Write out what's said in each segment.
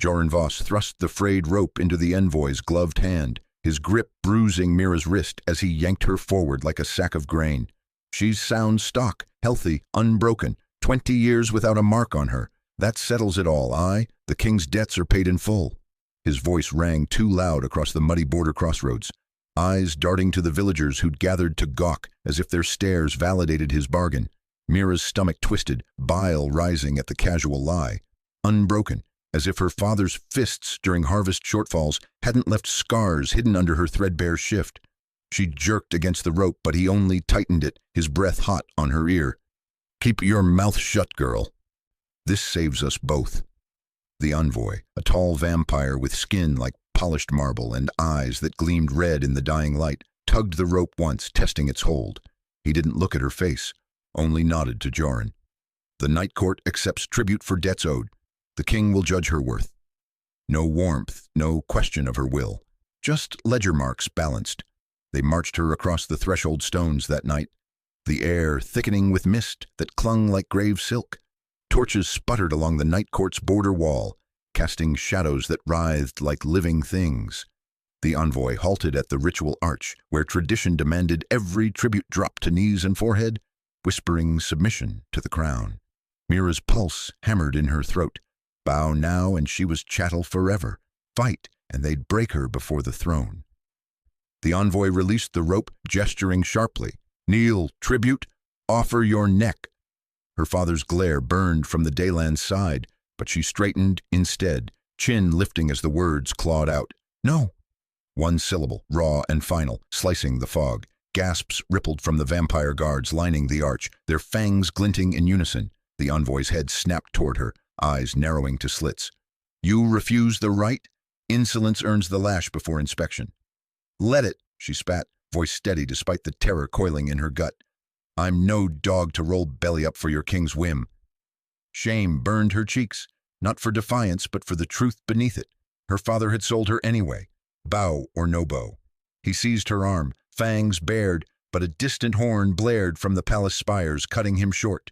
Joran Voss thrust the frayed rope into the envoy's gloved hand, his grip bruising Mira's wrist as he yanked her forward like a sack of grain. She's sound stock, healthy, unbroken, 20 years without a mark on her. That settles it all, aye? The king's debts are paid in full. His voice rang too loud across the muddy border crossroads, eyes darting to the villagers who'd gathered to gawk as if their stares validated his bargain. Mira's stomach twisted, bile rising at the casual lie. Unbroken, as if her father's fists during harvest shortfalls hadn't left scars hidden under her threadbare shift. She jerked against the rope, but he only tightened it, his breath hot on her ear. "Keep your mouth shut, girl. This saves us both." The envoy, a tall vampire with skin like polished marble and eyes that gleamed red in the dying light, tugged the rope once, testing its hold. He didn't look at her face, only nodded to Joran. "The Night Court accepts tribute for debts owed. The king will judge her worth." No warmth, no question of her will. Just ledger marks balanced. They marched her across the threshold stones that night, the air thickening with mist that clung like grave silk. Torches sputtered along the Night Court's border wall, casting shadows that writhed like living things. The envoy halted at the ritual arch, where tradition demanded every tribute drop to knees and forehead, whispering submission to the crown. Mira's pulse hammered in her throat. Bow now and she was chattel forever. Fight, and they'd break her before the throne. The envoy released the rope, gesturing sharply. "Kneel, tribute, offer your neck." Her father's glare burned from the Dayland's side, but she straightened instead, chin lifting as the words clawed out. "No." One syllable, raw and final, slicing the fog. Gasps rippled from the vampire guards lining the arch, their fangs glinting in unison. The envoy's head snapped toward her, eyes narrowing to slits. "You refuse the right? Insolence earns the lash before inspection." "Let it," she spat, voice steady despite the terror coiling in her gut. "I'm no dog to roll belly up for your king's whim." Shame burned her cheeks, not for defiance, but for the truth beneath it. Her father had sold her anyway, bow or no bow. He seized her arm, fangs bared, but a distant horn blared from the palace spires, cutting him short.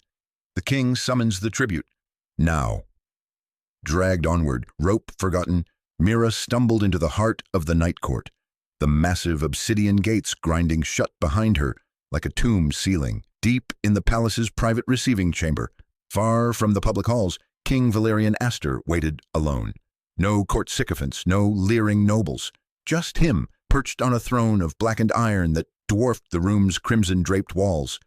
"The king summons the tribute. Now." Dragged onward, rope forgotten, Mira stumbled into the heart of the Night Court, the massive obsidian gates grinding shut behind her like a tomb ceiling. Deep in the palace's private receiving chamber, far from the public halls, King Valerian Astor waited alone. No court sycophants, no leering nobles. Just him, perched on a throne of blackened iron that dwarfed the room's crimson-draped walls.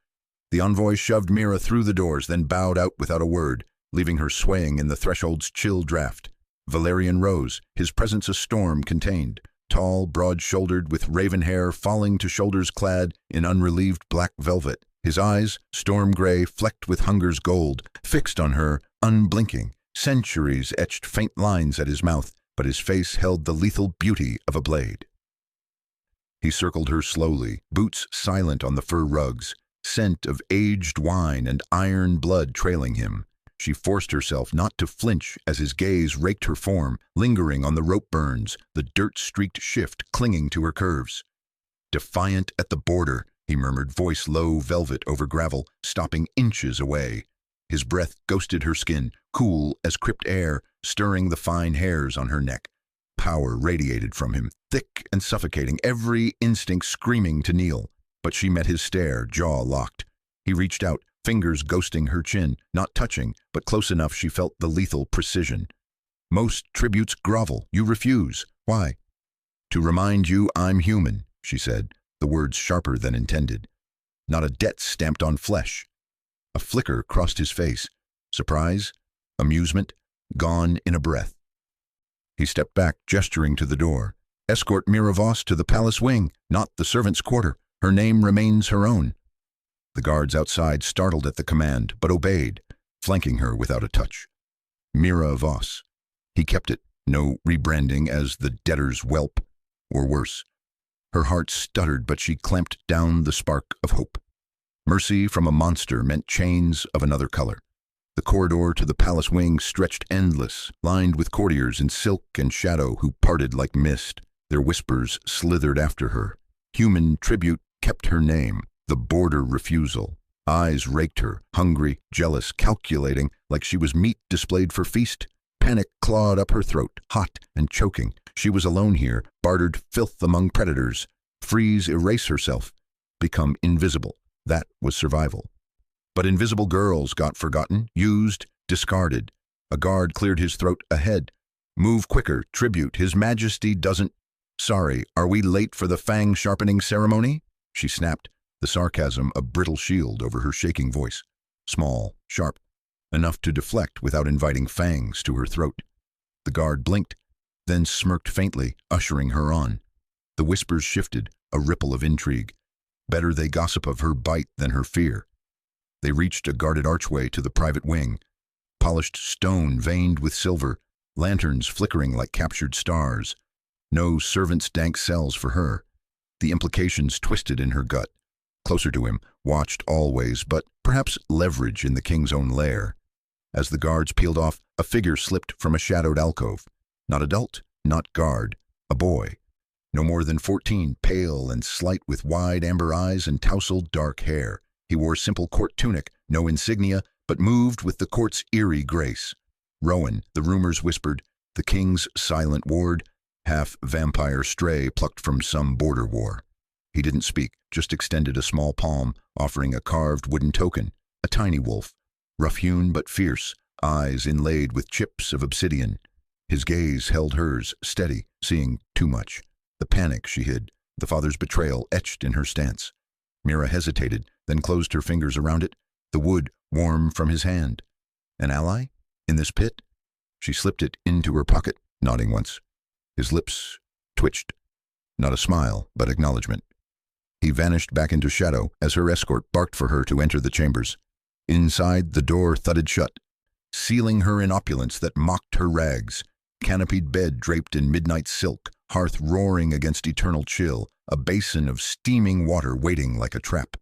The envoy shoved Mira through the doors, then bowed out without a word, leaving her swaying in the threshold's chill draft. Valerian rose, his presence a storm contained. Tall, broad-shouldered, with raven hair falling to shoulders clad in unrelieved black velvet. His eyes, storm gray, flecked with hunger's gold, fixed on her, unblinking. Centuries etched faint lines at his mouth, but his face held the lethal beauty of a blade. He circled her slowly, boots silent on the fur rugs, scent of aged wine and iron blood trailing him. She forced herself not to flinch as his gaze raked her form, lingering on the rope burns, the dirt-streaked shift clinging to her curves. "Defiant at the border," he murmured, voice low velvet over gravel, stopping inches away. His breath ghosted her skin, cool as crypt air, stirring the fine hairs on her neck. Power radiated from him, thick and suffocating, every instinct screaming to kneel. But she met his stare, jaw locked. He reached out, fingers ghosting her chin, not touching, but close enough she felt the lethal precision. "Most tributes grovel. You refuse. Why?" "To remind you I'm human," she said, the words sharper than intended. "Not a debt stamped on flesh." A flicker crossed his face. Surprise, amusement, gone in a breath. He stepped back, gesturing to the door. "Escort Mira Voss to the palace wing, not the servants' quarter. Her name remains her own." The guards outside startled at the command, but obeyed, flanking her without a touch. Mira Voss. He kept it, no rebranding as the debtor's whelp, or worse. Her heart stuttered, but she clamped down the spark of hope. Mercy from a monster meant chains of another color. The corridor to the palace wing stretched endless, lined with courtiers in silk and shadow who parted like mist. Their whispers slithered after her. Human tribute kept her name. The border refusal. Eyes raked her, hungry, jealous, calculating, like she was meat displayed for feast. Panic clawed up her throat, hot and choking. She was alone here, bartered filth among predators. Freeze, erase herself, become invisible. That was survival. But invisible girls got forgotten, used, discarded. A guard cleared his throat ahead. Move quicker, tribute, His Majesty doesn't... Sorry, are we late for the fang-sharpening ceremony? She snapped, the sarcasm a brittle shield over her shaking voice. Small, sharp, enough to deflect without inviting fangs to her throat. The guard blinked, then smirked faintly, ushering her on. The whispers shifted, a ripple of intrigue. Better they gossip of her bite than her fear. They reached a guarded archway to the private wing. Polished stone veined with silver, lanterns flickering like captured stars. No servants' dank cells for her. The implications twisted in her gut. Closer to him, watched always, but perhaps leverage in the king's own lair. As the guards peeled off, a figure slipped from a shadowed alcove. Not adult, not guard, a boy. No more than 14, pale and slight with wide amber eyes and tousled dark hair. He wore simple court tunic, no insignia, but moved with the court's eerie grace. Rowan, the rumors whispered, the king's silent ward, half-vampire stray plucked from some border war. He didn't speak, just extended a small palm, offering a carved wooden token, a tiny wolf, rough-hewn but fierce, eyes inlaid with chips of obsidian. His gaze held hers, steady, seeing too much. The panic she hid, the father's betrayal etched in her stance. Mira hesitated, then closed her fingers around it, the wood warm from his hand. An ally? In this pit? She slipped it into her pocket, nodding once. His lips twitched. Not a smile, but acknowledgement. He vanished back into shadow as her escort barked for her to enter the chambers. Inside, the door thudded shut, sealing her in opulence that mocked her rags. Canopied bed draped in midnight silk, hearth roaring against eternal chill, a basin of steaming water waiting like a trap.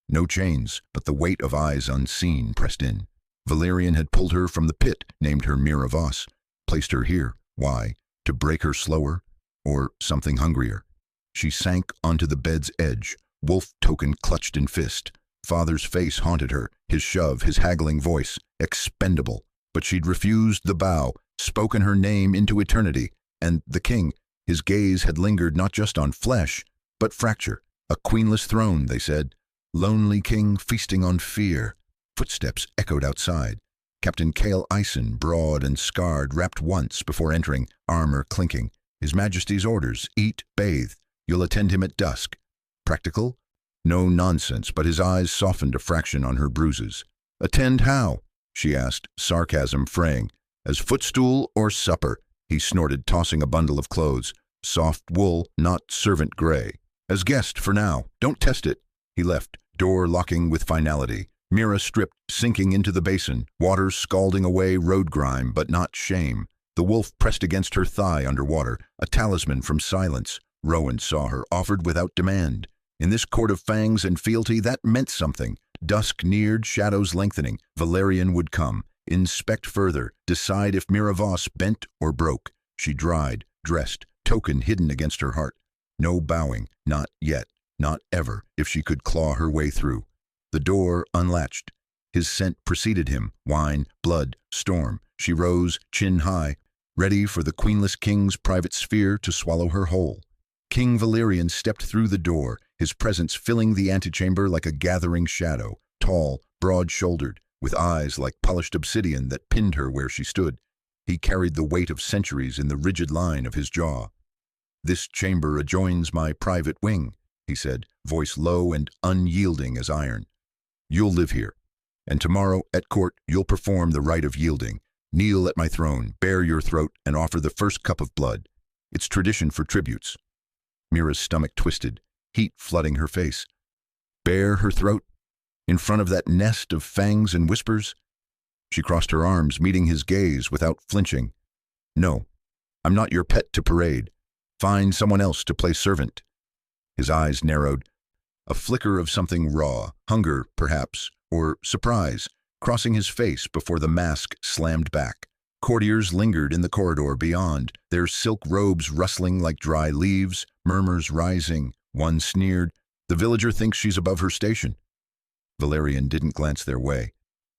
No chains, but the weight of eyes unseen pressed in. Valerian had pulled her from the pit, named her Mira Voss, placed her here. Why? To break her slower? Or something hungrier? She sank onto the bed's edge, wolf token clutched in fist. Father's face haunted her, his shove, his haggling voice, expendable. But she'd refused the bow, spoken her name into eternity, and the king, his gaze had lingered not just on flesh, but fracture. A queenless throne, they said. Lonely king feasting on fear. Footsteps echoed outside. Captain Cale Ison, broad and scarred, rapped once before entering, armor clinking. His Majesty's orders, eat, bathe. You'll attend him at dusk. Practical? No nonsense, but his eyes softened a fraction on her bruises. Attend how? She asked, sarcasm fraying. As footstool or supper? He snorted, tossing a bundle of clothes. Soft wool, not servant gray. As guest for now. Don't test it. He left, door locking with finality. Mira stripped, sinking into the basin, water scalding away road grime, but not shame. The wolf pressed against her thigh underwater, a talisman from silence. Rowan saw her, offered without demand. In this court of fangs and fealty, that meant something. Dusk neared, shadows lengthening. Valerian would come. Inspect further, decide if Mira Voss bent or broke. She dried, dressed, token hidden against her heart. No bowing, not yet, not ever, if she could claw her way through. The door unlatched. His scent preceded him, wine, blood, storm. She rose, chin high, ready for the queenless king's private sphere to swallow her whole. King Valerian stepped through the door, his presence filling the antechamber like a gathering shadow, tall, broad-shouldered, with eyes like polished obsidian that pinned her where she stood. He carried the weight of centuries in the rigid line of his jaw. This chamber adjoins my private wing, he said, voice low and unyielding as iron. You'll live here, and tomorrow at court you'll perform the rite of yielding. Kneel at my throne, bare your throat, and offer the first cup of blood. It's tradition for tributes. Mira's stomach twisted, heat flooding her face. Bare her throat? In front of that nest of fangs and whispers? She crossed her arms, meeting his gaze without flinching. No, I'm not your pet to parade. Find someone else to play servant. His eyes narrowed. A flicker of something raw, hunger, perhaps, or surprise, crossing his face before the mask slammed back. Courtiers lingered in the corridor beyond, their silk robes rustling like dry leaves, murmurs rising. One sneered, "The villager thinks she's above her station." Valerian didn't glance their way.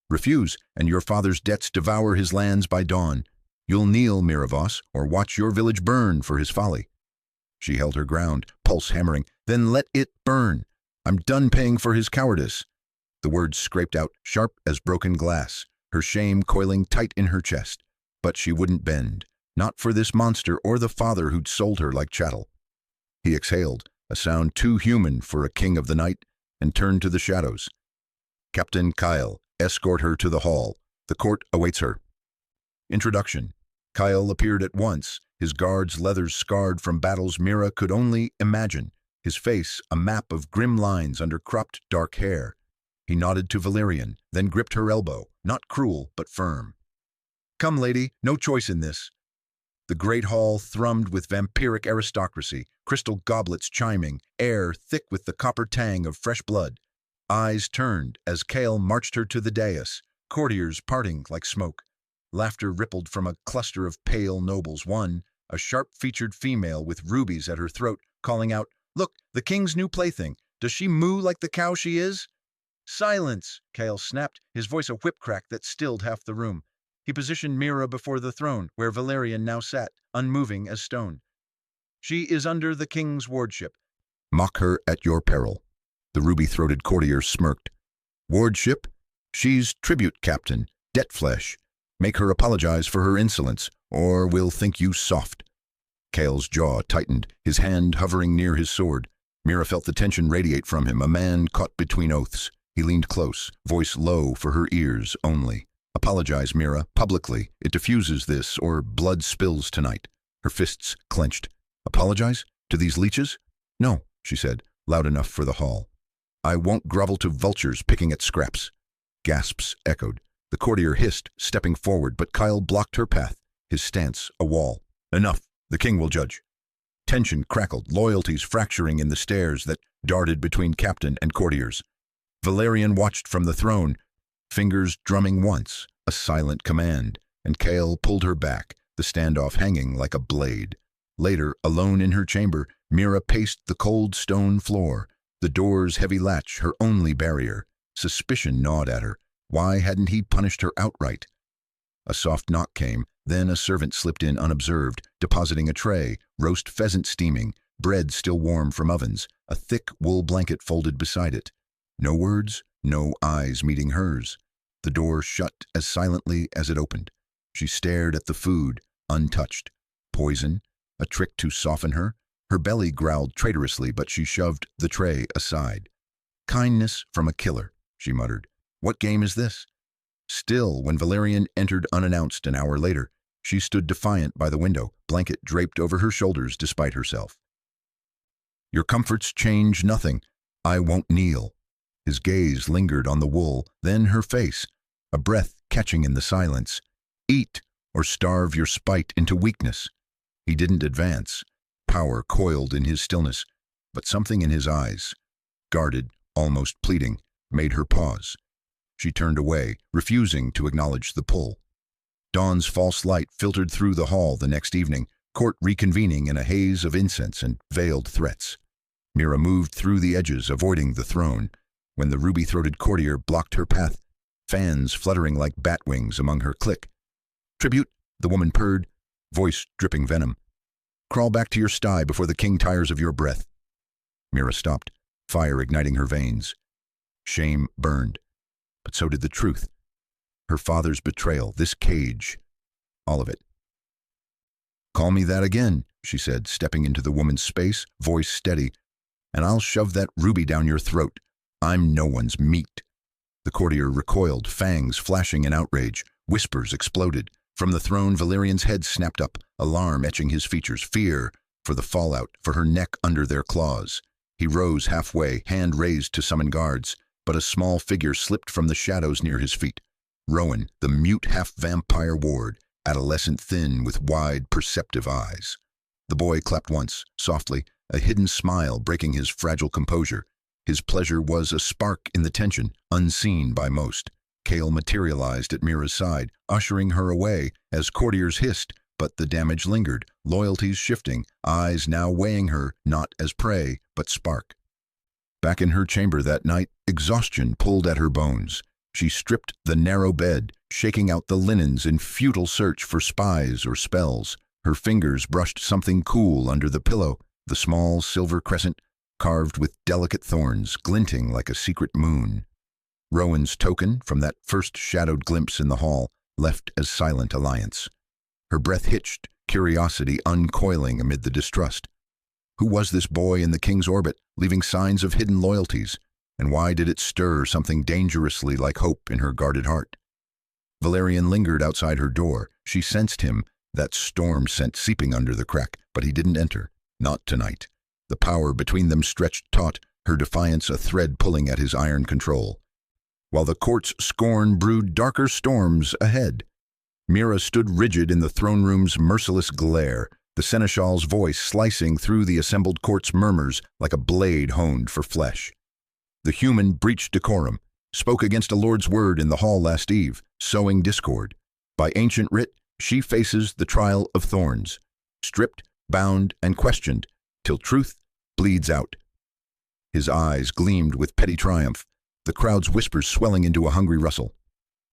"Refuse, and your father's debts devour his lands by dawn." You'll kneel, Miravos, or watch your village burn for his folly. She held her ground, pulse hammering. Then let it burn. I'm done paying for his cowardice. The words scraped out, sharp as broken glass, her shame coiling tight in her chest. But she wouldn't bend, not for this monster or the father who'd sold her like chattel. He exhaled, a sound too human for a king of the night, and turned to the shadows. Captain Kyle, escort her to the hall. The court awaits her. Introduction. Kyle appeared at once, his guard's leathers scarred from battles Mira could only imagine, his face a map of grim lines under cropped dark hair. He nodded to Valerian, then gripped her elbow, not cruel but firm. Come, lady, no choice in this. The great hall thrummed with vampiric aristocracy, crystal goblets chiming, air thick with the copper tang of fresh blood. Eyes turned as Kale marched her to the dais, courtiers parting like smoke. Laughter rippled from a cluster of pale nobles, one, a sharp-featured female with rubies at her throat, calling out, "Look, the king's new plaything. Does she moo like the cow she is?" "Silence!" Kale snapped, his voice a whip crack that stilled half the room. He positioned Mira before the throne, where Valerian now sat, unmoving as stone. "She is under the king's wardship." "Mock her at your peril." The ruby-throated courtier smirked. "Wardship? She's tribute captain, debt flesh. Make her apologize for her insolence, or we'll think you soft." Kale's jaw tightened, his hand hovering near his sword. Mira felt the tension radiate from him, a man caught between oaths. He leaned close, voice low for her ears only. "Apologize, Mira, publicly. It diffuses this, or blood spills tonight." Her fists clenched. "Apologize? To these leeches?" "No," she said, loud enough for the hall. "I won't grovel to vultures picking at scraps." Gasps echoed. The courtier hissed, stepping forward, but Kyle blocked her path, his stance a wall. "Enough. The king will judge." Tension crackled, loyalties fracturing in the stares that darted between captain and courtiers. Valerian watched from the throne, fingers drumming once, a silent command, and Kale pulled her back, the standoff hanging like a blade. Later, alone in her chamber, Mira paced the cold stone floor, the door's heavy latch her only barrier. Suspicion gnawed at her. Why hadn't he punished her outright? A soft knock came, then a servant slipped in unobserved, depositing a tray, roast pheasant steaming, bread still warm from ovens, a thick wool blanket folded beside it. No words, no eyes meeting hers. The door shut as silently as it opened. She stared at the food, untouched. Poison? A trick to soften her? Her belly growled traitorously, but she shoved the tray aside. "Kindness from a killer," she muttered. "What game is this?" Still, when Valerian entered unannounced an hour later, she stood defiant by the window, blanket draped over her shoulders despite herself. "Your comforts change nothing. I won't kneel." His gaze lingered on the wool, then her face, a breath catching in the silence. "Eat, or starve your spite into weakness." He didn't advance. Power coiled in his stillness, but something in his eyes, guarded, almost pleading, made her pause. She turned away, refusing to acknowledge the pull. Dawn's false light filtered through the hall the next evening, court reconvening in a haze of incense and veiled threats. Mira moved through the edges, avoiding the throne. When the ruby-throated courtier blocked her path, fans fluttering like bat wings among her clique. "Tribute," the woman purred, voice dripping venom. "Crawl back to your sty before the king tires of your breath." Mira stopped, fire igniting her veins. Shame burned, but so did the truth. Her father's betrayal, this cage, all of it. "Call me that again," she said, stepping into the woman's space, voice steady, "and I'll shove that ruby down your throat. I'm no one's meat." The courtier recoiled, fangs flashing in outrage. Whispers exploded. From the throne, Valerian's head snapped up, alarm etching his features, fear for the fallout, for her neck under their claws. He rose halfway, hand raised to summon guards, but a small figure slipped from the shadows near his feet. Rowan, the mute half-vampire ward, adolescent thin with wide, perceptive eyes. The boy clapped once, softly, a hidden smile breaking his fragile composure. His pleasure was a spark in the tension, unseen by most. Kale materialized at Mira's side, ushering her away as courtiers hissed, but the damage lingered, loyalties shifting, eyes now weighing her not as prey, but spark. Back in her chamber that night, exhaustion pulled at her bones. She stripped the narrow bed, shaking out the linens in futile search for spies or spells. Her fingers brushed something cool under the pillow, the small silver crescent, carved with delicate thorns, glinting like a secret moon. Rowan's token, from that first shadowed glimpse in the hall, left as silent alliance. Her breath hitched, curiosity uncoiling amid the distrust. Who was this boy in the king's orbit, leaving signs of hidden loyalties? And why did it stir something dangerously like hope in her guarded heart? Valerian lingered outside her door. She sensed him, that storm scent seeping under the crack, but he didn't enter. Not tonight. The power between them stretched taut, her defiance a thread pulling at his iron control. While the court's scorn brewed darker storms ahead, Mira stood rigid in the throne room's merciless glare, the seneschal's voice slicing through the assembled court's murmurs like a blade honed for flesh. The human breached decorum, spoke against a lord's word in the hall last eve, sowing discord. By ancient writ, she faces the trial of thorns, stripped, bound, and questioned, till truth bleeds out. His eyes gleamed with petty triumph, the crowd's whispers swelling into a hungry rustle.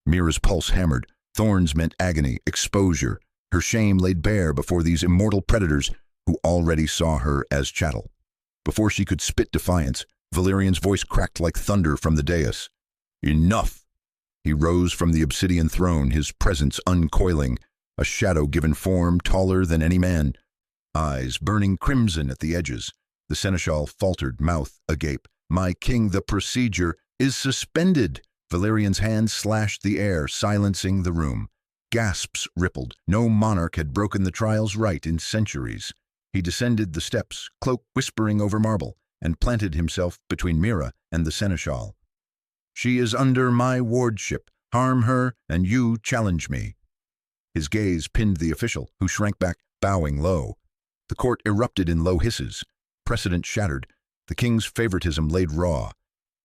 Mira's pulse hammered. Thorns meant agony, exposure, her shame laid bare before these immortal predators who already saw her as chattel. Before she could spit defiance, Valerian's voice cracked like thunder from the dais. Enough! He rose from the obsidian throne, his presence uncoiling, a shadow given form taller than any man, eyes burning crimson at the edges. The seneschal faltered, mouth agape. My king, the procedure is suspended. Valerian's hand slashed the air, silencing the room. Gasps rippled. No monarch had broken the trial's right in centuries. He descended the steps, cloak whispering over marble, and planted himself between Mira and the seneschal. She is under my wardship. Harm her, and you challenge me. His gaze pinned the official, who shrank back, bowing low. The court erupted in low hisses. Precedent shattered. The king's favoritism laid raw.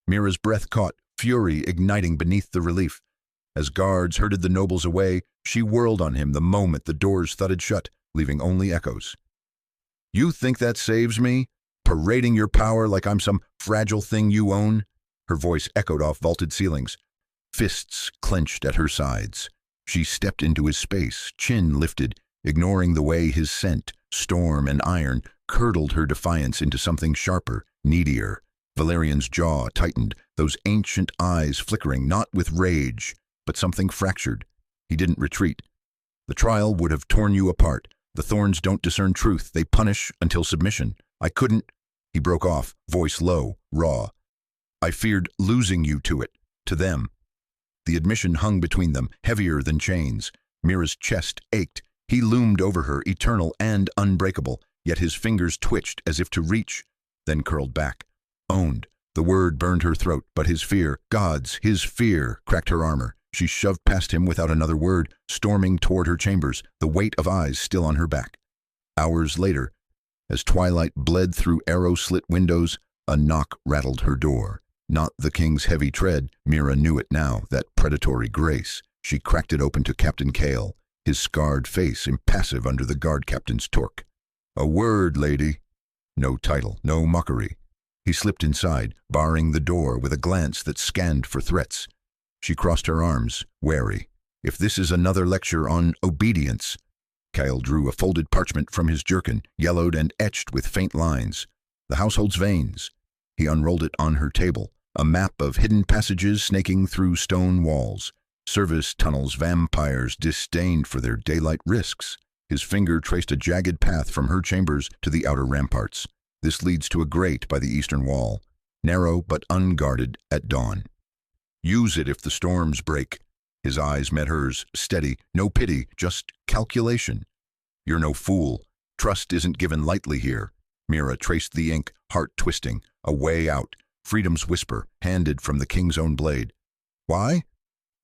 Mira's breath caught, fury igniting beneath the relief. As guards herded the nobles away, she whirled on him the moment the doors thudded shut, leaving only echoes. You think that saves me? Parading your power like I'm some fragile thing you own? Her voice echoed off vaulted ceilings. Fists clenched at her sides. She stepped into his space, chin lifted, ignoring the way his scent, storm and iron, curdled her defiance into something sharper, needier. Valerian's jaw tightened, those ancient eyes flickering, not with rage, but something fractured. He didn't retreat. The trial would have torn you apart. The thorns don't discern truth. They punish until submission. I couldn't. He broke off, voice low, raw. I feared losing you to it, to them. The admission hung between them, heavier than chains. Mira's chest ached. He loomed over her, eternal and unbreakable, yet his fingers twitched as if to reach, then curled back. Owned. The word burned her throat, but his fear, his fear, cracked her armor. She shoved past him without another word, storming toward her chambers, the weight of eyes still on her back. Hours later, as twilight bled through arrow-slit windows, a knock rattled her door. Not the king's heavy tread, Mira knew it now, that predatory grace. She cracked it open to Captain Kale, his scarred face impassive under the guard captain's torque. A word, lady. No title, no mockery. He slipped inside, barring the door with a glance that scanned for threats. She crossed her arms, wary. If this is another lecture on obedience. Kyle drew a folded parchment from his jerkin, yellowed and etched with faint lines. The household's veins. He unrolled it on her table, a map of hidden passages snaking through stone walls. Service tunnels vampires disdained for their daylight risks. His finger traced a jagged path from her chambers to the outer ramparts. This leads to a grate by the eastern wall, narrow but unguarded at dawn. Use it if the storms break. His eyes met hers, steady, no pity, just calculation. You're no fool. Trust isn't given lightly here. Mira traced the ink, heart twisting, a way out, freedom's whisper, handed from the king's own blade. Why?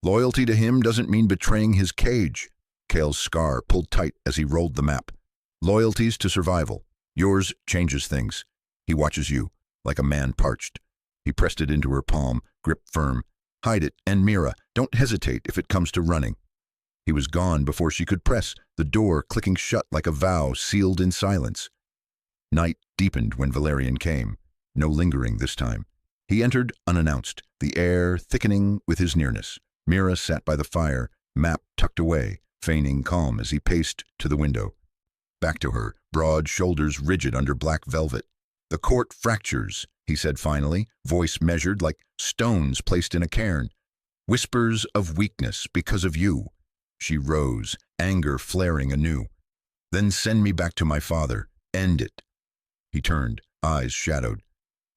Loyalty to him doesn't mean betraying his cage. Kale's scar pulled tight as he rolled the map. Loyalty's to survival. Yours changes things. He watches you, like a man parched. He pressed it into her palm, grip firm. Hide it, and Mira, don't hesitate if it comes to running. He was gone before she could press, the door clicking shut like a vow sealed in silence. Night deepened when Valerian came. No lingering this time. He entered unannounced, the air thickening with his nearness. Mira sat by the fire, map tucked away, feigning calm as he paced to the window. Back to her, broad shoulders rigid under black velvet. "The court fractures," he said finally, voice measured like stones placed in a cairn. "Whispers of weakness because of you." She rose, anger flaring anew. "Then send me back to my father. End it." He turned, eyes shadowed.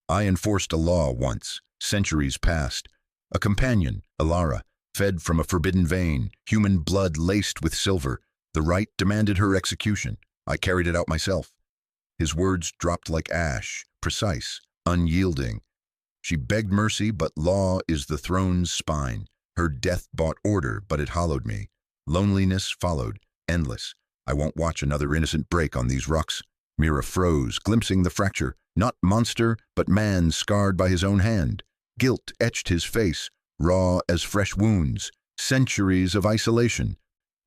"I enforced a law once, centuries past. A companion, Alara, fed from a forbidden vein, human blood laced with silver. The right demanded her execution. I carried it out myself." His words dropped like ash, precise, unyielding. "She begged mercy, but law is the throne's spine. Her death bought order, but it hollowed me. Loneliness followed, endless. I won't watch another innocent break on these rocks." Mira froze, glimpsing the fracture. Not monster, but man scarred by his own hand. Guilt etched his face, raw as fresh wounds. Centuries of isolation.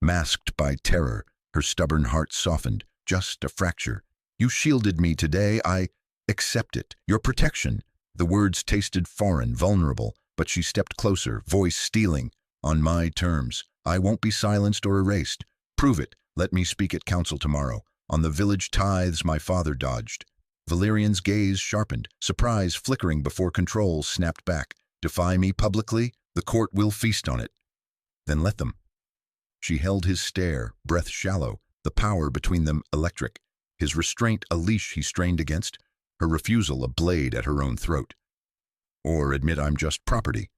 Masked by terror, her stubborn heart softened. Just a fracture. "You shielded me today. I accept it. Your protection." The words tasted foreign, vulnerable, but she stepped closer, voice stealing. "On my terms. I won't be silenced or erased. Prove it. Let me speak at council tomorrow. On the village tithes my father dodged." Valerian's gaze sharpened, surprise flickering before control snapped back. "Defy me publicly? The court will feast on it." "Then let them." She held his stare, breath shallow, the power between them electric. His restraint a leash he strained against, her refusal a blade at her own throat. "Or admit I'm just property."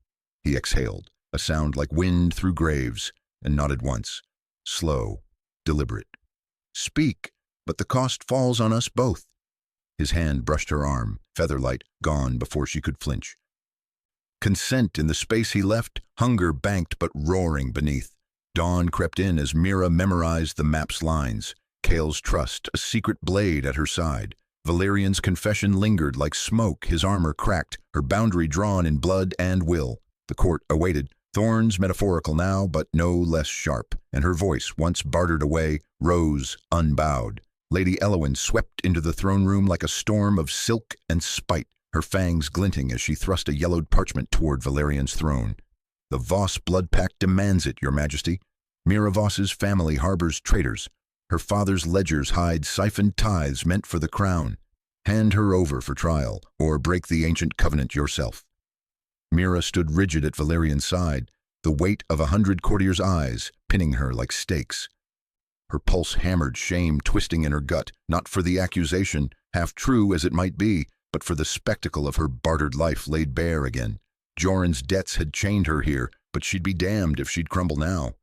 He exhaled, a sound like wind through graves, and nodded once. Slow, deliberate. "Speak, but the cost falls on us both." His hand brushed her arm, featherlight gone before she could flinch. Consent in the space he left, hunger banked but roaring beneath. Dawn crept in as Mira memorized the map's lines. Kale's trust, a secret blade at her side. Valerian's confession lingered like smoke, his armor cracked, her boundary drawn in blood and will. The court awaited, thorns metaphorical now, but no less sharp, and her voice, once bartered away, rose unbowed. Lady Elowen swept into the throne room like a storm of silk and spite, her fangs glinting as she thrust a yellowed parchment toward Valerian's throne. "The Voss blood pact demands it, your majesty. Mira Voss's family harbors traitors. Her father's ledgers hide siphoned tithes meant for the crown. Hand her over for trial, or break the ancient covenant yourself." Mira stood rigid at Valerian's side, the weight of 100 courtiers' eyes pinning her like stakes. Her pulse hammered, shame twisting in her gut, not for the accusation, half true as it might be, but for the spectacle of her bartered life laid bare again. Joran's debts had chained her here, but she'd be damned if she'd crumble now.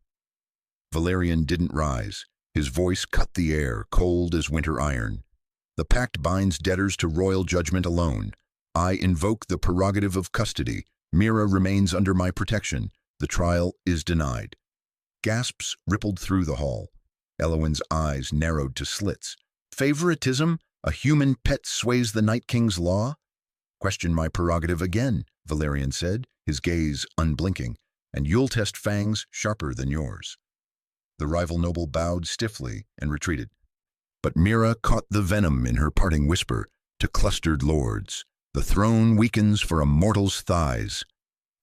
Valerian didn't rise. His voice cut the air, cold as winter iron. "The pact binds debtors to royal judgment alone. I invoke the prerogative of custody. Mira remains under my protection. The trial is denied." Gasps rippled through the hall. Elowen's eyes narrowed to slits. "Favoritism? A human pet sways the Night King's law?" "Question my prerogative again," Valerian said, his gaze unblinking, "and you'll test fangs sharper than yours." The rival noble bowed stiffly and retreated. But Mira caught the venom in her parting whisper to clustered lords. "The throne weakens for a mortal's thighs."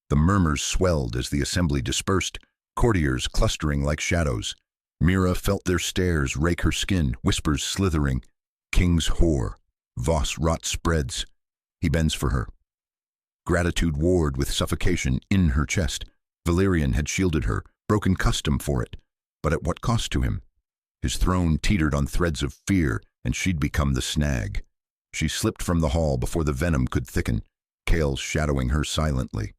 The murmurs swelled as the assembly dispersed, courtiers clustering like shadows. Mira felt their stares rake her skin, whispers slithering. "King's whore. Voss rot spreads. He bends for her." Gratitude warred with suffocation in her chest. Valerian had shielded her, broken custom for it. But at what cost to him? His throne teetered on threads of fear, and she'd become the snag. She slipped from the hall before the venom could thicken, Kale shadowing her silently.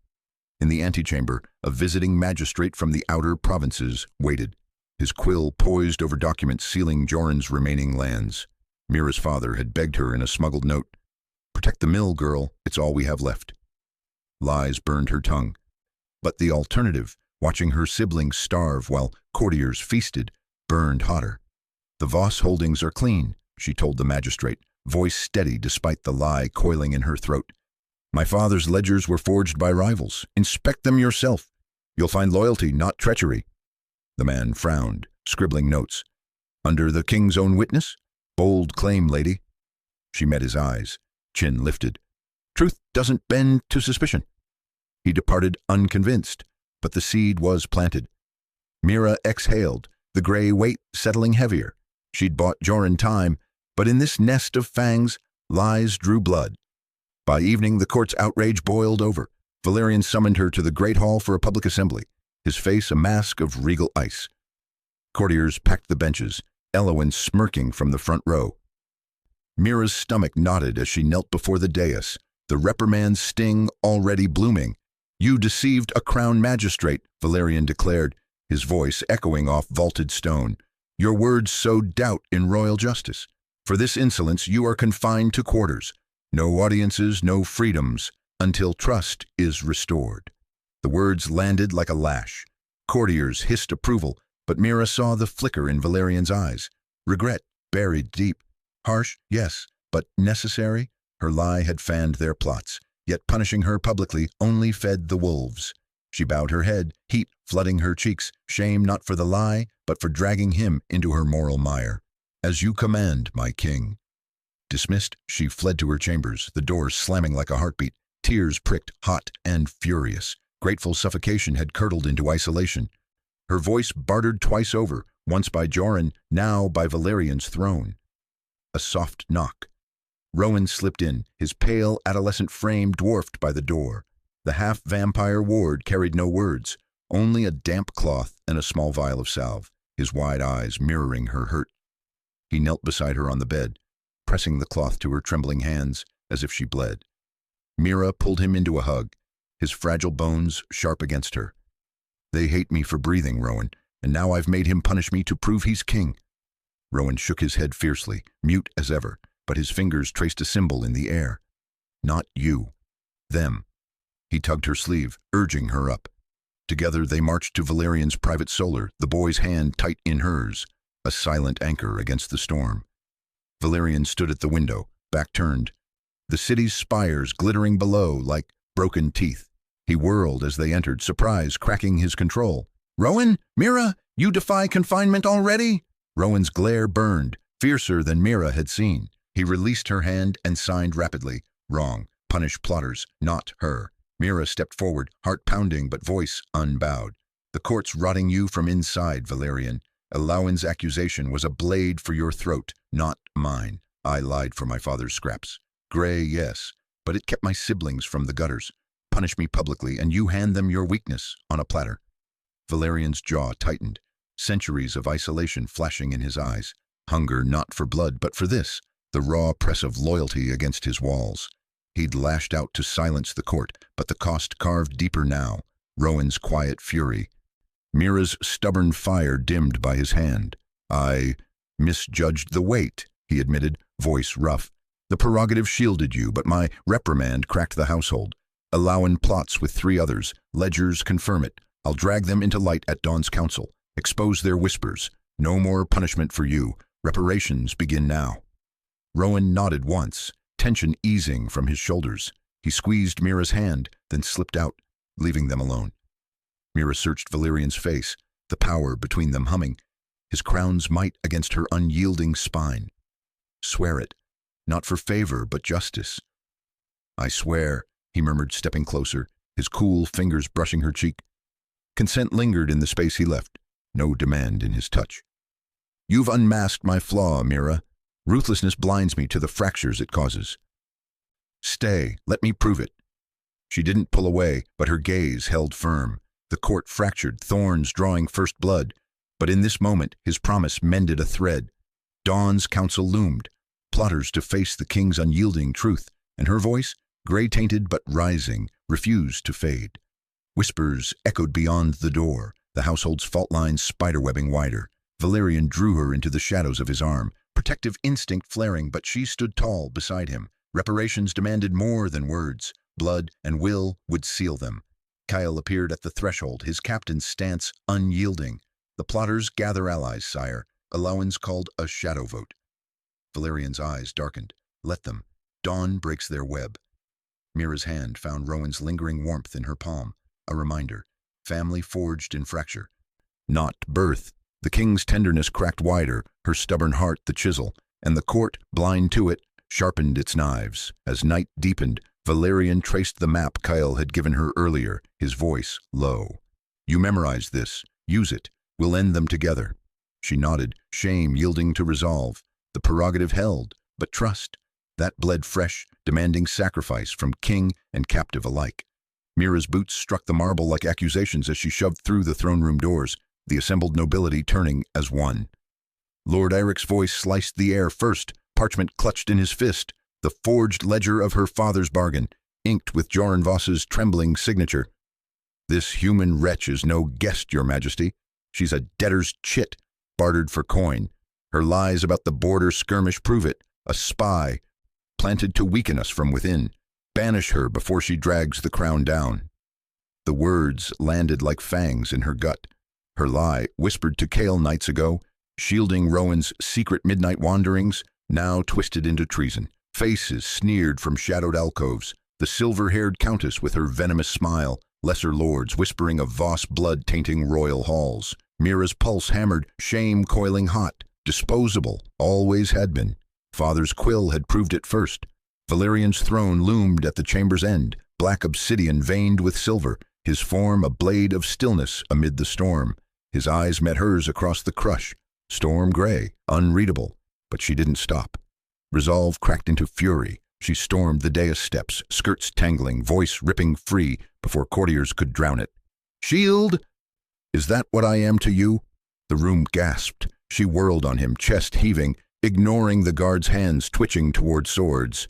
In the antechamber, a visiting magistrate from the outer provinces waited, his quill poised over documents sealing Joran's remaining lands. Mira's father had begged her in a smuggled note, "Protect the mill, girl, it's all we have left." Lies burned her tongue. But the alternative, watching her siblings starve while courtiers feasted, burned hotter. "The Voss holdings are clean," she told the magistrate, voice steady despite the lie coiling in her throat. "My father's ledgers were forged by rivals. Inspect them yourself. You'll find loyalty, not treachery." The man frowned, scribbling notes. "Under the king's own witness? Bold claim, lady." She met his eyes, chin lifted. Truth doesn't bend to suspicion. He departed unconvinced, but the seed was planted. Mira exhaled, the gray weight settling heavier. She'd bought Joran time, but in this nest of fangs, lies drew blood. By evening, the court's outrage boiled over. Valerian summoned her to the great hall for a public assembly, his face a mask of regal ice. Courtiers packed the benches, Eloin smirking from the front row. Mira's stomach knotted as she knelt before the dais, the reprimand's sting already blooming. "You deceived a crown magistrate," Valerian declared, his voice echoing off vaulted stone. "Your words sowed doubt in royal justice. For this insolence you are confined to quarters. No audiences, no freedoms, until trust is restored." The words landed like a lash. Courtiers hissed approval, but Mira saw the flicker in Valerian's eyes. Regret buried deep. Harsh, yes, but necessary? Her lie had fanned their plots, yet punishing her publicly only fed the wolves. She bowed her head, heat flooding her cheeks, shame not for the lie, but for dragging him into her moral mire. "As you command, my king." Dismissed, she fled to her chambers, the doors slamming like a heartbeat. Tears pricked, hot and furious. Grateful suffocation had curdled into isolation. Her voice bartered twice over, once by Joran, now by Valerian's throne. A soft knock. Rowan slipped in, his pale adolescent frame dwarfed by the door. The half-vampire ward carried no words, only a damp cloth and a small vial of salve, his wide eyes mirroring her hurt. He knelt beside her on the bed, pressing the cloth to her trembling hands as if she bled. Mira pulled him into a hug, his fragile bones sharp against her. "They hate me for breathing, Rowan, and now I've made him punish me to prove he's king." Rowan shook his head fiercely, mute as ever, but his fingers traced a symbol in the air. "Not you. Them." He tugged her sleeve, urging her up. Together they marched to Valerian's private solar, the boy's hand tight in hers, a silent anchor against the storm. Valerian stood at the window, back turned, the city's spires glittering below like broken teeth. He whirled as they entered, surprise cracking his control. "Rowan? Mira? You defy confinement already?" Rowan's glare burned, fiercer than Mira had seen. He released her hand and signed rapidly. "Wrong. Punish plotters, not her." Mira stepped forward, heart pounding but voice unbowed. "The court's rotting you from inside, Valerian. Eloin's accusation was a blade for your throat, not mine. I lied for my father's scraps. Gray, yes, but it kept my siblings from the gutters. Punish me publicly, and you hand them your weakness on a platter." Valerian's jaw tightened, centuries of isolation flashing in his eyes. Hunger not for blood, but for this, the raw press of loyalty against his walls. He'd lashed out to silence the court, but the cost carved deeper now, Rowan's quiet fury. Mira's stubborn fire dimmed by his hand. "I misjudged the weight," he admitted, voice rough. "The prerogative shielded you, but my reprimand cracked the household. Eloin plots with 3 others. Ledgers confirm it. I'll drag them into light at Dawn's council. Expose their whispers. No more punishment for you. Reparations begin now." Rowan nodded once, tension easing from his shoulders. He squeezed Mira's hand, then slipped out, leaving them alone. Mira searched Valerian's face, the power between them humming, his crown's might against her unyielding spine. "Swear it. Not for favor, but justice." "I swear," he murmured, stepping closer, his cool fingers brushing her cheek. Consent lingered in the space he left, no demand in his touch. "You've unmasked my flaw, Mira. Ruthlessness blinds me to the fractures it causes. Stay, let me prove it." She didn't pull away, but her gaze held firm. The court fractured, thorns drawing first blood, but in this moment his promise mended a thread. Dawn's counsel loomed, plotters to face the king's unyielding truth, and her voice, gray-tainted but rising, refused to fade. Whispers echoed beyond the door, the household's fault lines spiderwebbing wider. Valerian drew her into the shadows of his arm, protective instinct flaring, but she stood tall beside him. Reparations demanded more than words. Blood and will would seal them. Kyle appeared at the threshold, his captain's stance unyielding. "The plotters gather allies, sire. Eloin's called a shadow vote." Valerian's eyes darkened. "Let them. Dawn breaks their web." Mira's hand found Rowan's lingering warmth in her palm, a reminder. Family forged in fracture. Not birth. The king's tenderness cracked wider, her stubborn heart the chisel, and the court, blind to it, sharpened its knives. As night deepened, Valerian traced the map Kyle had given her earlier, his voice low. "You memorize this. Use it. We'll end them together." She nodded, shame yielding to resolve. The prerogative held, but trust, that bled fresh, demanding sacrifice from king and captive alike. Mira's boots struck the marble like accusations as she shoved through the throne room doors, the assembled nobility turning as one. Lord Eric's voice sliced the air first, parchment clutched in his fist, the forged ledger of her father's bargain, inked with Joran Voss's trembling signature. "This human wretch is no guest, your majesty. She's a debtor's chit, bartered for coin. Her lies about the border skirmish prove it, a spy, planted to weaken us from within. Banish her before she drags the crown down." The words landed like fangs in her gut. Her lie, whispered to Kale nights ago, shielding Rowan's secret midnight wanderings, now twisted into treason. Faces sneered from shadowed alcoves, the silver-haired countess with her venomous smile, lesser lords whispering of Voss blood tainting royal halls. Mira's pulse hammered, shame coiling hot, disposable, always had been. Father's quill had proved it first. Valerian's throne loomed at the chamber's end, black obsidian veined with silver, his form a blade of stillness amid the storm. His eyes met hers across the crush, storm gray, unreadable, but she didn't stop. Resolve cracked into fury. She stormed the dais steps, skirts tangling, voice ripping free before courtiers could drown it. "Shield! Is that what I am to you?" The room gasped. She whirled on him, chest heaving, ignoring the guards' hands twitching toward swords.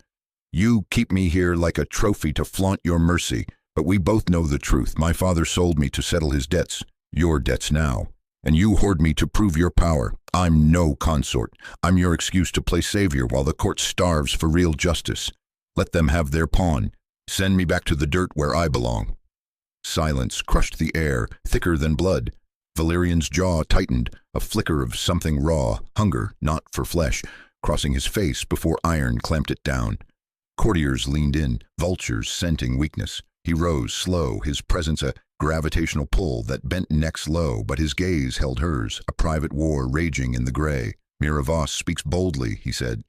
"You keep me here like a trophy to flaunt your mercy, but we both know the truth. My father sold me to settle his debts, your debts now. And you hoard me to prove your power. I'm no consort. I'm your excuse to play savior while the court starves for real justice. Let them have their pawn. Send me back to the dirt where I belong." Silence crushed the air, thicker than blood. Valerian's jaw tightened, a flicker of something raw, hunger, not for flesh, crossing his face before iron clamped it down. Courtiers leaned in, vultures scenting weakness. He rose, slow, his presence a gravitational pull that bent necks low, but his gaze held hers, a private war raging in the gray. "Mira Voss speaks boldly," he said.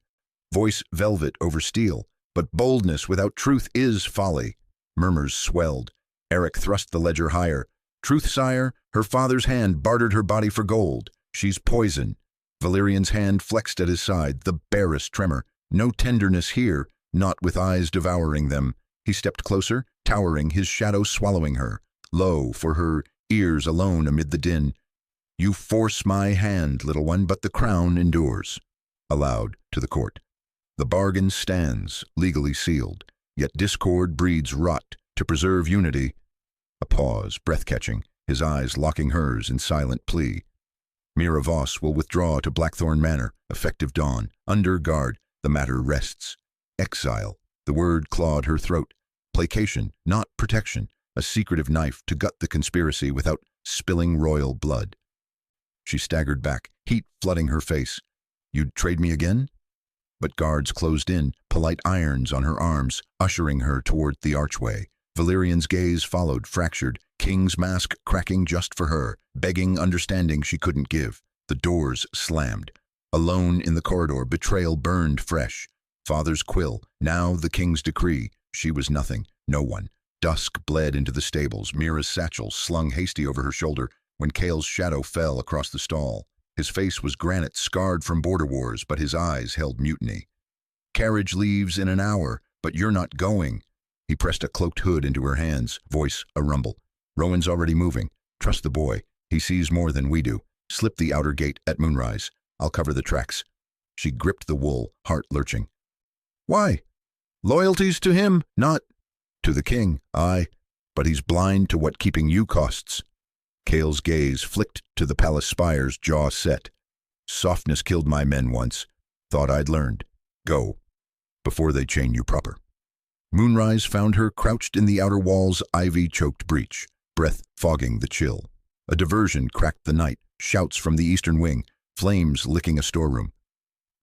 Voice velvet over steel, but boldness without truth is folly. Murmurs swelled. Eric thrust the ledger higher. "Truth, sire, her father's hand bartered her body for gold. She's poison." Valerian's hand flexed at his side, the barest tremor. No tenderness here, not with eyes devouring them. He stepped closer, towering, his shadow swallowing her. Low, for her ears alone amid the din. "You force my hand, little one, but the crown endures." Aloud, to the court. "The bargain stands, legally sealed, yet discord breeds rot. To preserve unity." A pause, breath-catching, his eyes locking hers in silent plea. "Mira Voss will withdraw to Blackthorn Manor, effective dawn. Under guard, the matter rests." Exile, the word clawed her throat. Placation, not protection. A secretive knife to gut the conspiracy without spilling royal blood. She staggered back, heat flooding her face. "You'd trade me again?" But guards closed in, polite irons on her arms, ushering her toward the archway. Valerian's gaze followed, fractured, king's mask cracking just for her, begging understanding she couldn't give. The doors slammed. Alone in the corridor, betrayal burned fresh. Father's quill, now the king's decree. She was nothing, no one. Dusk bled into the stables, Mira's satchel slung hasty over her shoulder when Kale's shadow fell across the stall. His face was granite, scarred from border wars, but his eyes held mutiny. "Carriage leaves in an hour, but you're not going." He pressed a cloaked hood into her hands, voice a rumble. "Rowan's already moving. Trust the boy. He sees more than we do. Slip the outer gate at moonrise. I'll cover the tracks." She gripped the wool, heart lurching. "Why? Loyalty's to him, not—" "To the king, aye, but he's blind to what keeping you costs." Kale's gaze flicked to the palace spires, jaw set. "Softness killed my men once. Thought I'd learned. Go, before they chain you proper." Moonrise found her crouched in the outer wall's ivy-choked breach, breath fogging the chill. A diversion cracked the night, shouts from the eastern wing, flames licking a storeroom.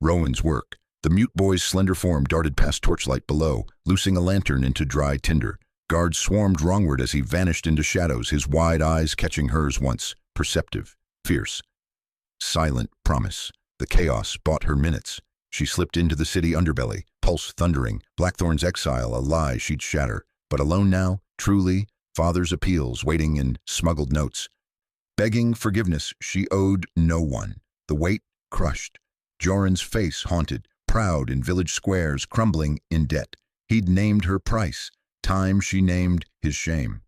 Rowan's work. The mute boy's slender form darted past torchlight below, loosing a lantern into dry tinder. Guards swarmed wrongward as he vanished into shadows, his wide eyes catching hers once, perceptive, fierce. Silent promise. The chaos bought her minutes. She slipped into the city underbelly, pulse thundering, Blackthorn's exile a lie she'd shatter. But alone now, truly, father's appeals waiting in smuggled notes. Begging forgiveness she owed no one. The weight crushed. Joran's face haunted, proud in village squares, crumbling in debt. He'd named her price. Time she named his shame.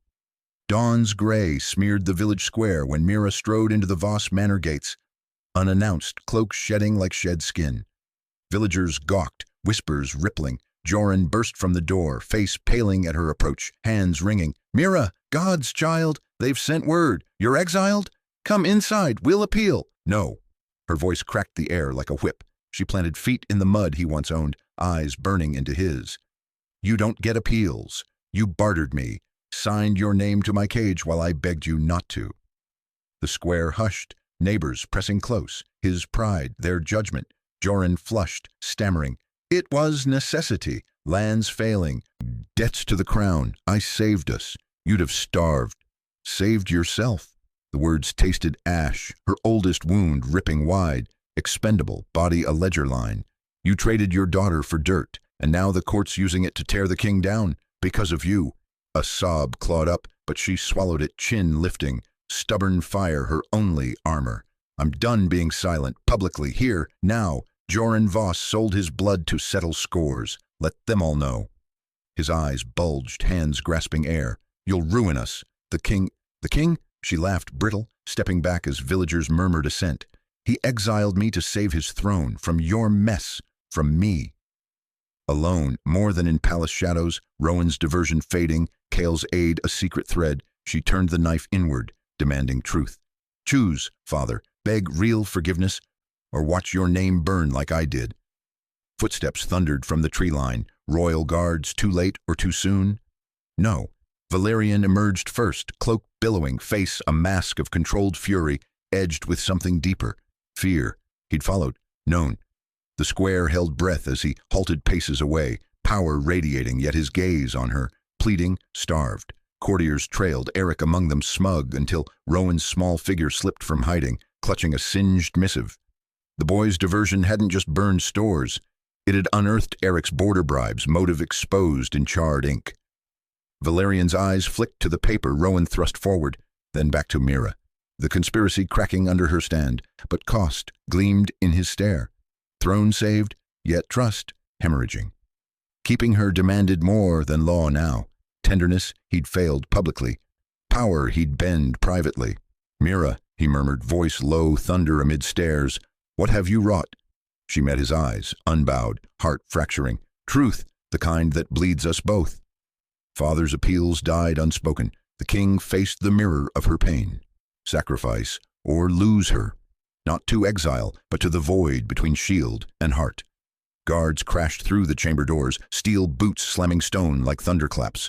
Dawn's gray smeared the village square when Mira strode into the Voss manor gates, unannounced, cloak shedding like shed skin. Villagers gawked, whispers rippling. Joran burst from the door, face paling at her approach, hands wringing. "Mira, God's child, they've sent word. You're exiled? Come inside, we'll appeal." "No." Her voice cracked the air like a whip. She planted feet in the mud he once owned, eyes burning into his. "You don't get appeals. You bartered me, signed your name to my cage while I begged you not to." The square hushed, neighbors pressing close, his pride, their judgment. Joran flushed, stammering. "It was necessity, lands failing, debts to the crown. I saved us. You'd have starved." "Saved yourself." The words tasted ash, her oldest wound ripping wide, expendable, body a ledger line. "You traded your daughter for dirt, and now the court's using it to tear the king down, because of you." A sob clawed up, but she swallowed it, chin lifting. Stubborn fire, her only armor. "I'm done being silent, publicly, here, now. Joran Voss sold his blood to settle scores. Let them all know." His eyes bulged, hands grasping air. "You'll ruin us." "The king—" "The king?" She laughed, brittle, stepping back as villagers murmured assent. "He exiled me to save his throne, from your mess, from me." Alone, more than in palace shadows, Rowan's diversion fading, Cale's aid a secret thread, she turned the knife inward, demanding truth. "Choose, father, beg real forgiveness, or watch your name burn like I did." Footsteps thundered from the tree line. Royal guards, too late or too soon? No. Valerian emerged first, cloak billowing, face a mask of controlled fury, edged with something deeper. Fear. He'd followed, known. The square held breath as he halted paces away, power radiating, yet his gaze on her, pleading, starved. Courtiers trailed, Eric among them smug, until Rowan's small figure slipped from hiding, clutching a singed missive. The boy's diversion hadn't just burned stores. It had unearthed Eric's border bribes, motive exposed in charred ink. Valerian's eyes flicked to the paper Rowan thrust forward, then back to Mira. The conspiracy cracking under her stand, but cost gleamed in his stare. Throne saved, yet trust hemorrhaging. Keeping her demanded more than law now. Tenderness he'd failed publicly. Power he'd bend privately. "Mira," he murmured, voice low thunder amid stares. "What have you wrought?" She met his eyes, unbowed, heart fracturing. "Truth, the kind that bleeds us both." Father's appeals died unspoken. The king faced the mirror of her pain. Sacrifice, or lose her. Not to exile, but to the void between shield and heart. Guards crashed through the chamber doors, steel boots slamming stone like thunderclaps.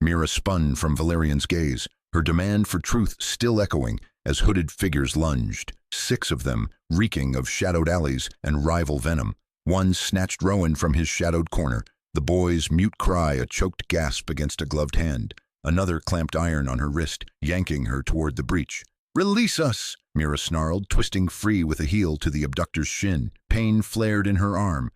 Mira spun from Valerian's gaze, her demand for truth still echoing as hooded figures lunged, 6 of them reeking of shadowed alleys and rival venom. One snatched Rowan from his shadowed corner, the boy's mute cry a choked gasp against a gloved hand. Another clamped iron on her wrist, yanking her toward the breach. "Release us!" Mira snarled, twisting free with a heel to the abductor's shin. Pain flared in her arm,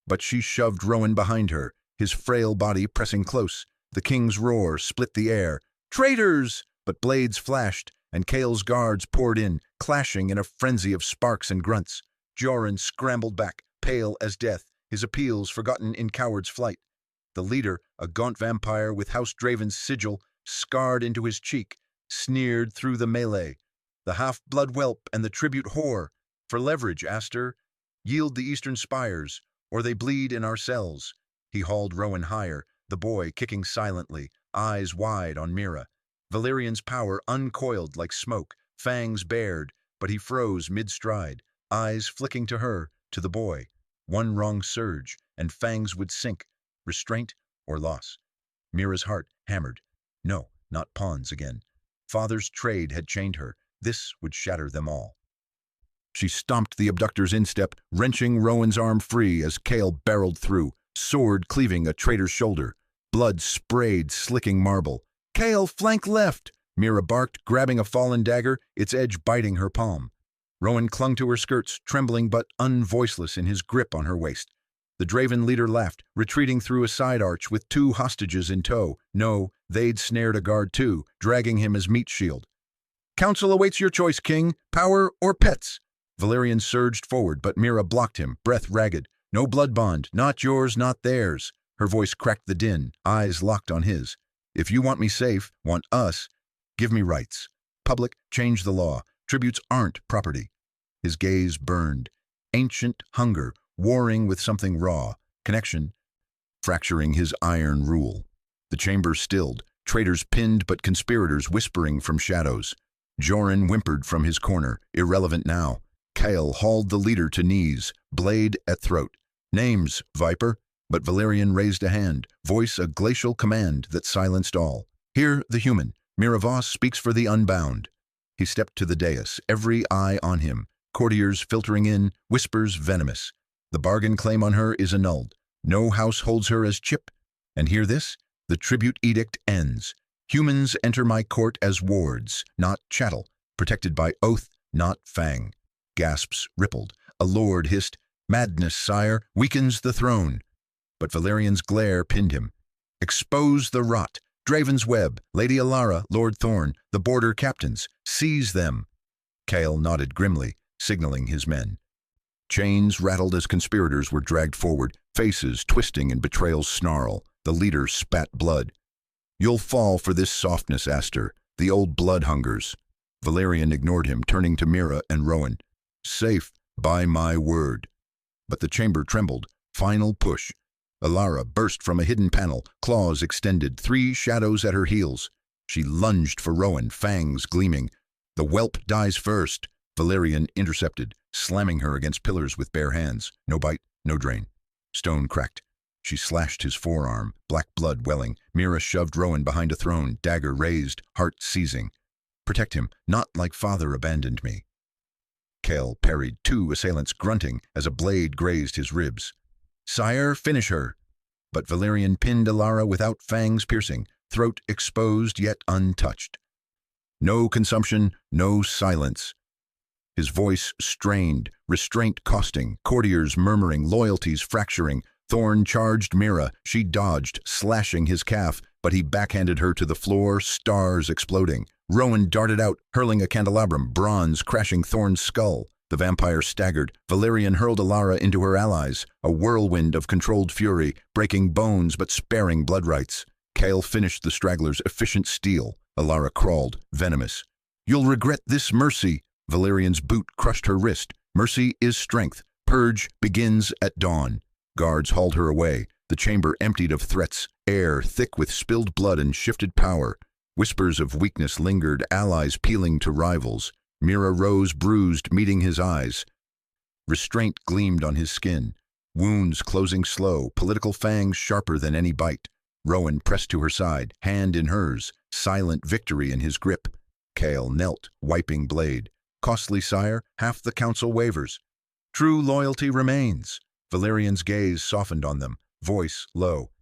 but she shoved Rowan behind her, his frail body pressing close. The king's roar split the air. "Traitors!" But blades flashed, and Cale's guards poured in, clashing in a frenzy of sparks and grunts. Joran scrambled back, pale as death, his appeals forgotten in coward's flight. The leader, a gaunt vampire with House Draven's sigil scarred into his cheek, sneered through the melee. "The half-blood whelp and the tribute whore. For leverage, Aster. Yield the eastern spires, or they bleed in our cells." He hauled Rowan higher, the boy kicking silently, eyes wide on Mira. Valerian's power uncoiled like smoke, fangs bared, but he froze mid-stride, eyes flicking to her, to the boy. One wrong surge, and fangs would sink, restraint or loss. Mira's heart hammered. No, not pawns again. Father's trade had chained her. This would shatter them all. She stomped the abductor's instep, wrenching Rowan's arm free as Cale barreled through, sword cleaving a traitor's shoulder. Blood sprayed slicking marble. "Cale, flank left!" Mira barked, grabbing a fallen dagger, its edge biting her palm. Rowan clung to her skirts, trembling but unvoiceless in his grip on her waist. The Draven leader laughed, retreating through a side arch with 2 hostages in tow. No, they'd snared a guard too, dragging him as meat shield. "Council awaits your choice, King. Power or pets?" Valerian surged forward, but Mira blocked him, breath ragged. "No blood bond. Not yours, not theirs." Her voice cracked the din, eyes locked on his. "If you want me safe, want us, give me rights. Public, change the law. Tributes aren't property." His gaze burned. Ancient hunger, warring with something raw. Connection, fracturing his iron rule. The chamber stilled, traitors pinned but conspirators whispering from shadows. Joran whimpered from his corner, irrelevant now. Kale hauled the leader to knees, blade at throat. "Names, Viper." But Valerian raised a hand, voice a glacial command that silenced all. "Hear the human. Miravos speaks for the unbound." He stepped to the dais, every eye on him. Courtiers filtering in, whispers venomous. The bargain claim on her is annulled. No house holds her as chip. And hear this? The tribute edict ends. Humans enter my court as wards, not chattel, protected by oath, not fang. Gasps rippled. A lord hissed, "Madness, sire, weakens the throne." But Valerian's glare pinned him. "Expose the rot. Draven's web, Lady Alara, Lord Thorn, the border captains. Seize them." Kale nodded grimly, signaling his men. Chains rattled as conspirators were dragged forward, faces twisting in betrayal's snarl. The leader spat blood. "You'll fall for this softness, Aster. The old blood hungers." Valerian ignored him, turning to Mira and Rowan. "Safe, by my word." But the chamber trembled. Final push. Alara burst from a hidden panel, claws extended, 3 shadows at her heels. She lunged for Rowan, fangs gleaming. "The whelp dies first." Valerian intercepted, slamming her against pillars with bare hands. No bite, no drain. Stone cracked. She slashed his forearm, black blood welling. Mira shoved Rowan behind a throne, dagger raised, heart seizing. "Protect him, not like father abandoned me." Kale parried 2 assailants, grunting as a blade grazed his ribs. "Sire, finish her." But Valerian pinned Alara without fangs piercing, throat exposed yet untouched. No consumption, no silence. His voice strained, restraint costing, courtiers murmuring, loyalties fracturing. Thorn charged Mira. She dodged, slashing his calf, but he backhanded her to the floor, stars exploding. Rowan darted out, hurling a candelabrum, bronze crashing Thorn's skull. The vampire staggered. Valerian hurled Alara into her allies, a whirlwind of controlled fury, breaking bones but sparing blood rights. Kale finished the straggler's efficient steel. Alara crawled, venomous. "You'll regret this, mercy." Valerian's boot crushed her wrist. Mercy is strength. Purge begins at dawn. Guards hauled her away. The chamber emptied of threats, air thick with spilled blood and shifted power. Whispers of weakness lingered, allies peeling to rivals. Mira rose bruised, meeting his eyes. Restraint gleamed on his skin. Wounds closing slow, political fangs sharper than any bite. Rowan pressed to her side, hand in hers, silent victory in his grip. Kale knelt, wiping blade. "Costly, sire, half the council wavers. True loyalty remains." Valerian's gaze softened on them, voice low.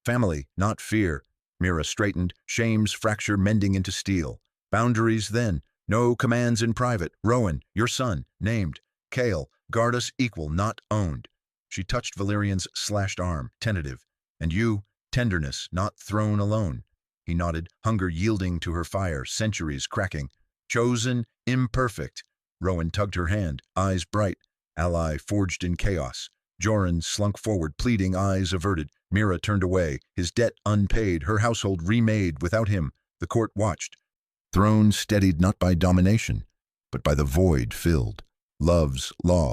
"Family, not fear." Mira straightened, shame's fracture mending into steel. "Boundaries then, no commands in private. Rowan, your son, named. Kale, guard us equal, not owned." She touched Valerian's slashed arm, tentative. "And you, tenderness, not throne alone." He nodded, hunger yielding to her fire, centuries cracking. "Chosen, imperfect." Rowan tugged her hand, eyes bright, ally forged in chaos. Joran slunk forward, pleading, eyes averted. Mira turned away, his debt unpaid, her household remade without him. The court watched. Throne steadied not by domination, but by the void filled. Love's law